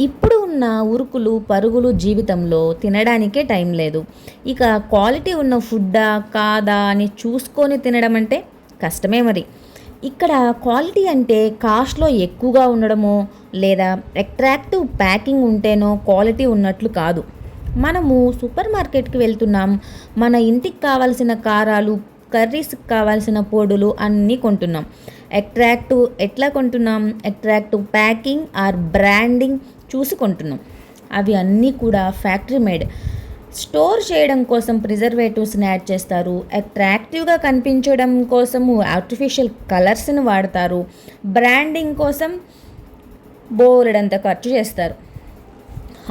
ఇప్పుడు ఉన్న ఉరుకులు పరుగులు జీవితంలో తినడానికే టైం లేదు. ఇక క్వాలిటీ ఉన్న ఫుడ్డా కాదా అని చూసుకొని తినడం అంటే కష్టమే మరి. ఇక్కడ క్వాలిటీ అంటే కాస్ట్లో ఎక్కువగా ఉండడమో లేదా అట్రాక్టివ్ ప్యాకింగ్ ఉంటేనో క్వాలిటీ ఉన్నట్లు కాదు. మనము సూపర్ మార్కెట్కి వెళ్తున్నాం, మన ఇంటికి కావాల్సిన కారాలు, కర్రీస్కి కావాల్సిన పొడులు అన్నీ కొంటున్నాం. ఎట్లా కొంటున్నాం? అట్రాక్టివ్ ప్యాకింగ్ ఆర్ బ్రాండింగ్ చూసి కొంటున్నాం. అవి అన్నీ కూడా ఫ్యాక్టరీ మేడ్. స్టోర్ చేయడం కోసం ప్రిజర్వేటివ్స్ని యాడ్ చేస్తారు. అట్రాక్టివ్గా కనిపించడం కోసము ఆర్టిఫిషియల్ కలర్స్ని వాడతారు. బ్రాండింగ్ కోసం బోలెడంత ఖర్చు చేస్తారు.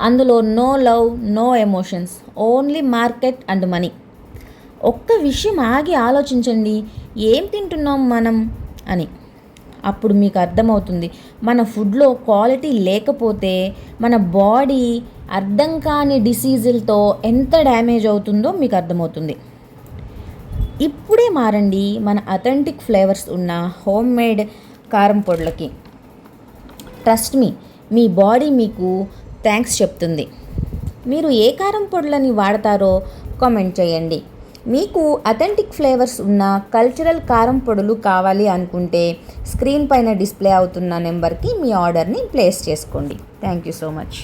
అందులో no love, no emotions, only market and money. ఒక్క విషయం ఆగి ఆలోచించండి, ఏం తింటున్నాం మనం అని. అప్పుడు మీకు అర్థమవుతుంది, మన ఫుడ్లో క్వాలిటీ లేకపోతే మన బాడీ అర్థం కాని డిసీజులతో ఎంత డ్యామేజ్ అవుతుందో మీకు అర్థమవుతుంది. ఇప్పుడే మారండి మన అథెంటిక్ ఫ్లేవర్స్ ఉన్న హోమ్ మేడ్ కారం పొడులకి. ట్రస్ట్ మీ బాడీ మీకు థ్యాంక్స్ చెప్తుంది. మీరు ఏ కారం పొడులని వాడతారో కామెంట్ చేయండి. మీకు అథెంటిక్ ఫ్లేవర్స్ ఉన్న కల్చరల్ కారం పొడులు కావాలి అనుకుంటే స్క్రీన్ పైన డిస్ప్లే అవుతున్న నెంబర్కి మీ ఆర్డర్ని ప్లేస్ చేసుకోండి. Thank you so much.